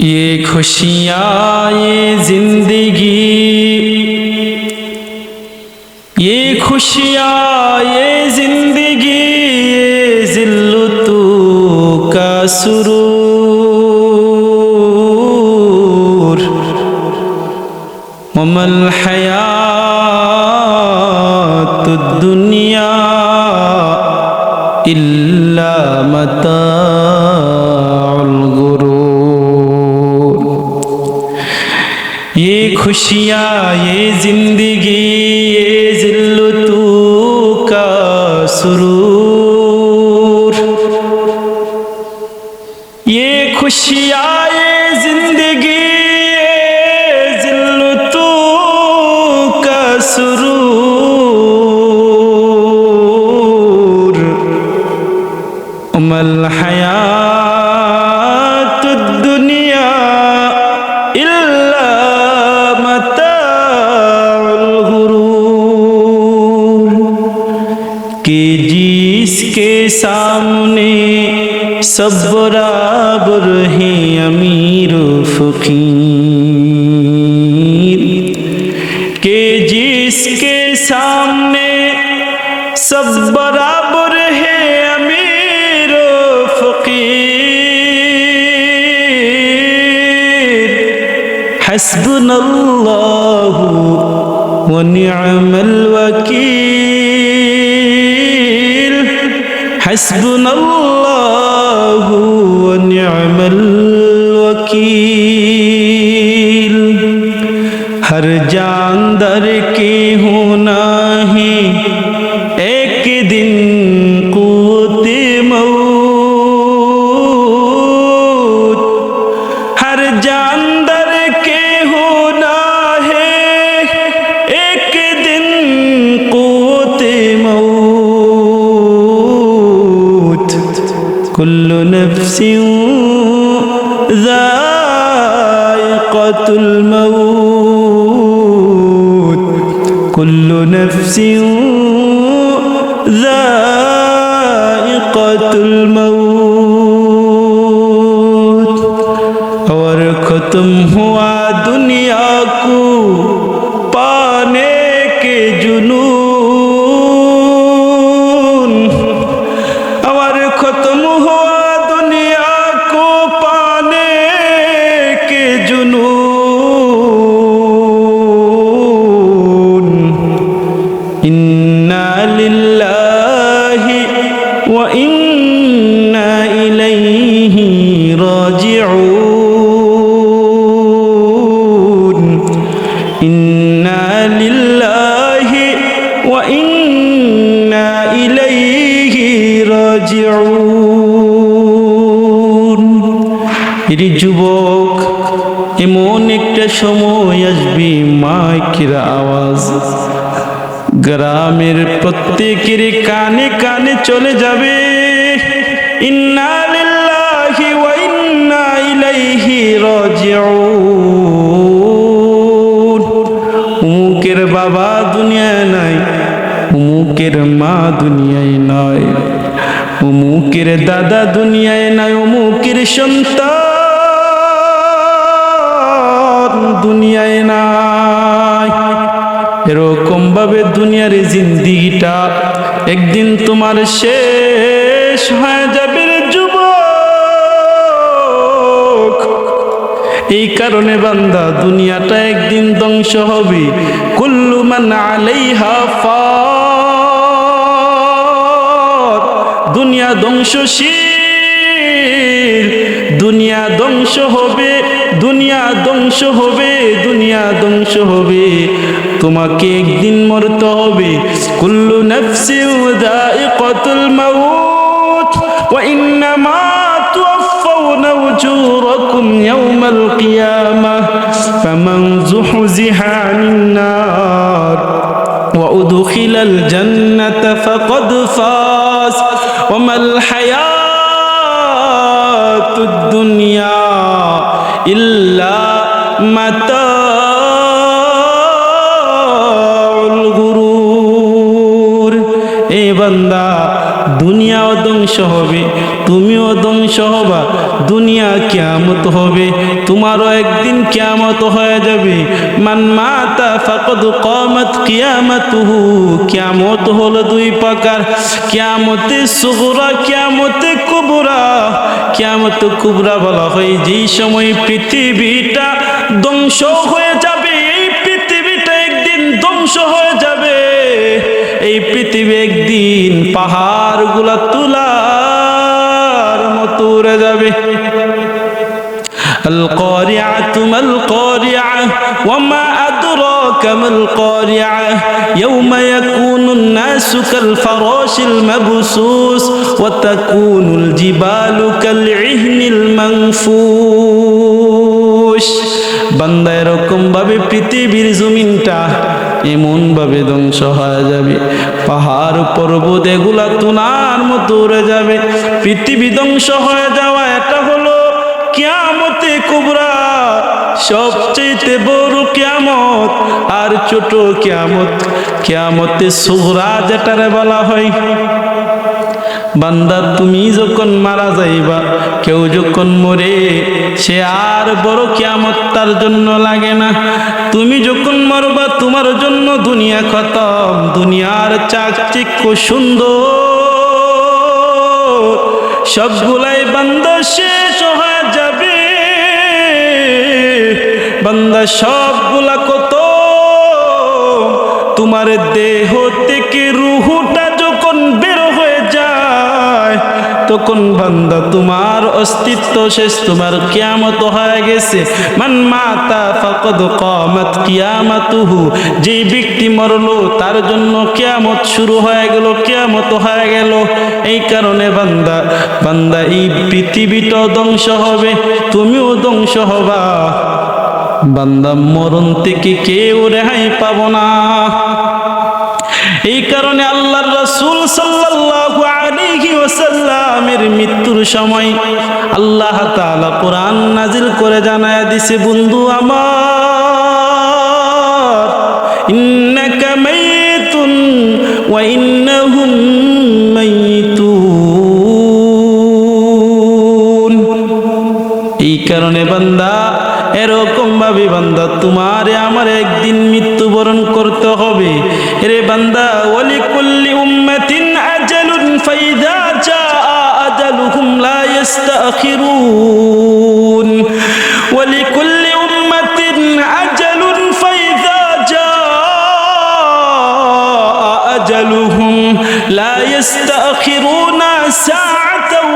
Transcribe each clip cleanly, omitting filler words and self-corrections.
ये खुशियाँ ये जिंदगी, ये खुशियाँ ये जिंदगी, ये जिल्लतू का सुरूर, वमल हयातुद दुनिया इल्ला मताउल गुरूर। ये खुशियाँ ये जिंदगी, ये जिल्लतू का सुरूर, ये खुशियाँ ये जिंदगी, ये जिल्लतू का सुरूर, उमल हयातुद दुनिया इल्ला मताउल गुरूर। कि जिसके सामने सब बराबर हैं अमीर फकीर, कि जिसके सामने सब बराबर है अमीर फकीर, हस्बुनल्लाहु व निअमल वकील, हस्बुनल्लाहु व निअमल वकील। हर जानदार के होना है एक दिन क़ुव्वते मौत, हर जानदार के होना है एक दिन क़ुव्वते मौत। कुल्लु नफ्सिन ज़ाइक़तुल मौत, कुल्लु नफ्सिन ज़ाइक़तुल मौत। और ख़त्म हुआ दुनिया को पाने के जुनून, और ख़त्म हुआ दुनिया को पाने के जुनून। इन्ना लिल्लाहि व इन्ना इलैहि राजिऊन, इन्ना लिल्लाहि व इन्ना इलैहि राजिऊन। এর যুবক, এমন একটা সময় আসবে মাইকের আওয়াজ গ্রামের প্রত্যেকের কানে কানে চলে যাবে, ইন্না লিল্লাহি ওয়া ইন্না ইলাইহি রাজিউন। উমুকের বাবা দুনিয়ায় নাই, উমুকের মা দুনিয়ায় নাই, উমুকের দাদা দুনিয়ায় নাই, উমুকের সন্তান দুনিয়ায় নাই। এরকম ভাবে দুনিয়ার জিন্দেগিটা একদিন তোমার শেষ হয়ে যাবে রে যুবক। এই কারণে বান্দা, দুনিয়াটা একদিন ধ্বংস হবে। কুল্লু মান আলাইহা ফান, দুনিয়া ধ্বংসশীল, দুনিয়া ধ্বংস হবে, দুনিয়া ধ্বংস হবে, দুনিয়া ধ্বংস হবে। তোমাকে একদিন মরতে হবে। কুল্লু নাফসিন যায়িকাতুল মাউত ওয়া ইন্নামা তুওয়াফাউনা উজুরাকুম ইয়াওমাল কিয়ামাহ ফামান যুহজিহা আনিন নার ওয়া উদখিলাল জান্নাতা ফাকাদ ফাজ ওয়া মাল হায়াতুদ দুনিয়া ইল্লা মাতাউল গুরুর। এ বান্দা, দুনিয়াও ধ্বংস হবে, তুমিও ধ্বংস হবা, দুনিয়া কিয়ামত হবে, তোমারও একদিন কিয়ামত হয়ে যাবে। মান মাতা ফাকাদ কামাত কিয়ামাতুহু, কিয়ামত হলো দুই প্রকার, কিয়ামতে সুগরা, কিয়ামতে কুবরা। কিয়ামত কুবরা বলা হয় যেই সময় পৃথিবীটা ধ্বংস হয়ে যাবে, এই পৃথিবীটা একদিন ধ্বংস হয়ে যাবে, এই পৃথিবী একদিন পাহাড়গুলা তুলার মতো উড়ে যাবে। আল কারিআতু মাল কারিআ ওয়া মা আদরাকা মাল কারিআ ইয়াওমা ইয়াকুনুন নাসু কাল ফারাশিল মাবসুস ওয়া তাকুনুল জিবালু কাল ইহনিল মানফুশ। বান্দা এরকম ভাবে পৃথিবীর জমিনটা এমন ভাবে ধ্বংস হয়ে যাবে, পাহাড় পর্বত এগুলা তুলার মতো উড়ে যাবে। পৃথিবী ধ্বংস হয়ে যাওয়া এটা হলো কিয়ামতে কুবরা, সবচেয়ে বড় কিয়ামত। আর ছোট কিয়ামত কিয়ামতে সুগরা যেটারে বলা হয়। বান্দা তুমি যখন মারা যাইবা, কেউ যখন মরে, সে আর বড় কিয়ামত তার জন্য লাগে না। তুমি যখন মরবা তোমার জন্য দুনিয়া খতম, দুনিয়ার চাকচিক্য সুন্দর সবগুলাই বান্দা শেষ হয়ে যাবে। বান্দা সবগুলা কত, তোমার দেহ থেকে রুহুটা যখন বের হয়ে যায়, তখন বান্দা তোমার অস্তিত্ব শেষ, তোমার কিয়ামত হয়ে গেছে। মান মাতা ফাকাদ কামাত কিয়ামাতুহু, যে ব্যক্তি মরলো তার জন্য কিয়ামত শুরু হয়ে গেল, কিয়ামত হয়ে গেল। এই কারণে বান্দা এই পৃথিবীটা ধ্বংস হবে, তুমিও ধ্বংস হবা। বান্দা মরণ থেকে কেউ রেহাই পাবো না। এই কারণে আল্লাহর রাসূল সাল্লাল্লাহু আলাইহি ওয়াসাল্লামের মৃত্যুর সময় আল্লাহ তাআলা কোরআন নাজিল করে জানায়া দিছে, বন্ধু আমার, ইন্নাকা মাইতুন ওয়া ইন্নাহুম মাইতুন। এই কারণে বান্দা এরকম ভাবে বান্দা তোমারে আমার একদিন মৃত্যুবরণ করতে হবে। রে বান্দা, ওয়ালিকুল্লি উম্মাতিন আজালুন ফাইযা জাআ আজালুহুম লা ইস্তাখিরুন, ওয়ালিকুল্লি উম্মাতিন আজালুন ফাইযা জাআ আজালুহুম লা ইস্তাখিরুনা সাআতাও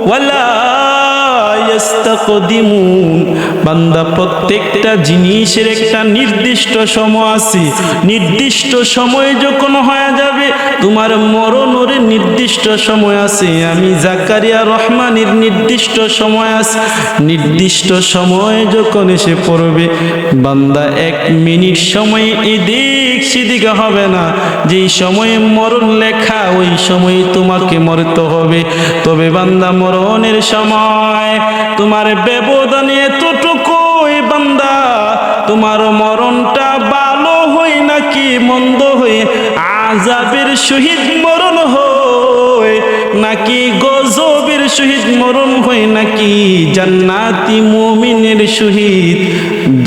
ওয়ালা ইস্তাকদিমুন। বান্দা প্রত্যেকটা জিনিসের একটা নির্দিষ্ট সময় আছে, নির্দিষ্ট সময় যখন হয়ে যাবে তোমার মরণের নির্দিষ্ট সময় আছে। আমি জাকারিয়া রহমানের নির্দিষ্ট সময় আছে, নির্দিষ্ট সময় যখন এসে পড়বে বান্দা এক মিনিট সময় এদিক সেদিকে হবে না। যেই সময়ে মরণ লেখা ওই সময় তোমাকে মরতে হবে। তবে বান্দা মরণের সময় তোমার ব্যবধান এতটুকুই, বান্দা তোমার মরণটা ভালো হয় নাকি মন্দ হয়, আযাবের সহিত মরণ হয় নাকি গজবের সহিত মরণ হয়, নাকি জান্নাতি মুমিনের সহিত,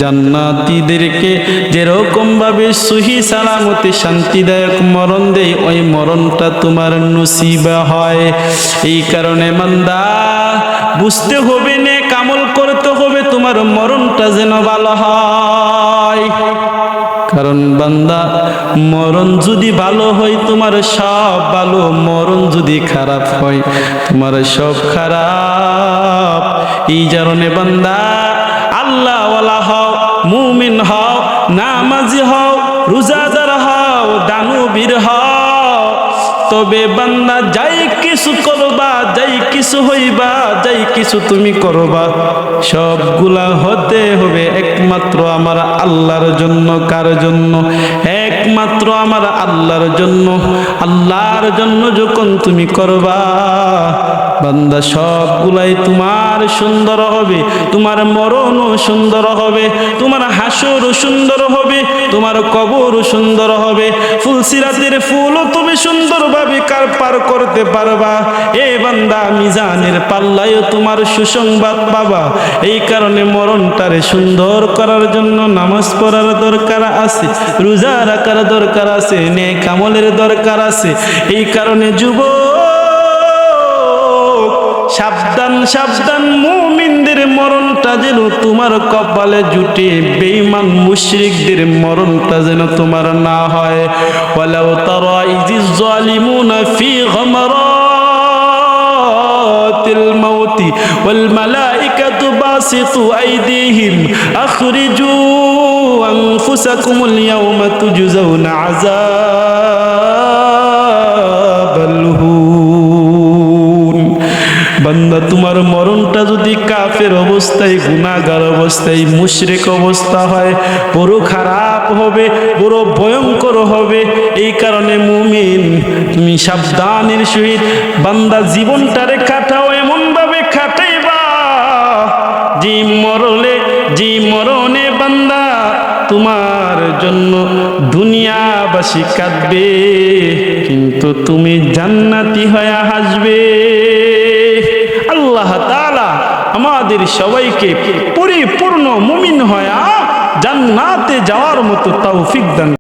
জান্নাতীদেরকে যেরকম ভাবে সহি সালামতে শান্তিদায়ক মরণ দেয়, ওই মরণটা তোমার নসিবা হয়। এই কারণে বান্দা বুঝতে হবে, নেক আমল করতে হবে, তোমার মরণটা যেন ভালো হয়। কারণ বান্দা মরণ যদি ভালো হয় তোমার সব ভালো, মরণ যদি খারাপ হয় তোমার সব খারাপ। এই কারণে বান্দা আল্লাহ ওয়ালা হও, মুমিন হও, নামাজি হও, রোজাদার হও, দানবীর হও, তবে বান্দা যাই কিছু করবা, যাই কিছু হইবা, যাই কিছু তুমি করবা, সবগুলা হতে হবে একমাত্র আমার আল্লাহর জন্য। কার জন্য? একমাত্র আমার আল্লাহর জন্য। আল্লাহর জন্য যখন তুমি করবা বান্দা সবগুলাই তোমার সুন্দর হবে, তোমার মরণও সুন্দর হবে, তোমার হাসরও সুন্দর হবে, তোমার কবরও সুন্দর হবে, ফুলসিরাতের ফুলও তুমি সুন্দরভাবে পার করতে পারবা। এ বান্দা মিজানের পাল্লায়ও তোমার সুসংবাদ পাবা। এই কারণে মরণটারে সুন্দর করার জন্য নামাজ পড়ার দরকার আছে, রোজা রাখার দরকার আছে, নেক আমলের দরকার আছে। এই কারণে যুবক সাবধান সাবধান, মুমিনদের মরণটা যেন তোমার কপালে জুটে, বেঈমান মুশরিকদের মরণটা যেন তোমার না হয়। ওয়ালাউ তারা ইজিজ জালিমুনা ফি গামারাতিল মাউতি ওয়াল মালাইকাতু বাসিতু আইদিহিম আখরিজু আনফুসাকুমুল ইয়াওমা তুজজাউনা আযাবাল হুন। বান্দা তোমার মরণটা যদি কাফের অবস্থায়, গুনাহগার অবস্থায়, মুশরিক অবস্থা হয়, বড় খারাপ হবে, বড় ভয়ঙ্কর হবে। এই কারণে মুমিন তুমি সাবধানের সহিত বান্দা জীবনটারে কাটাও, এমন ভাবে কাটাইবা যে মরণে বান্দা তোমার জন্য দুনিয়াবাসী কাঁদবে, কিন্তু তুমি জান্নাতি হয়ে হাসবে। আল্লাহ তাআলা আমাদের সবাইকে পরিপূর্ণ মুমিন হয়ে জান্নাতে যাওয়ার মতো তৌফিক দান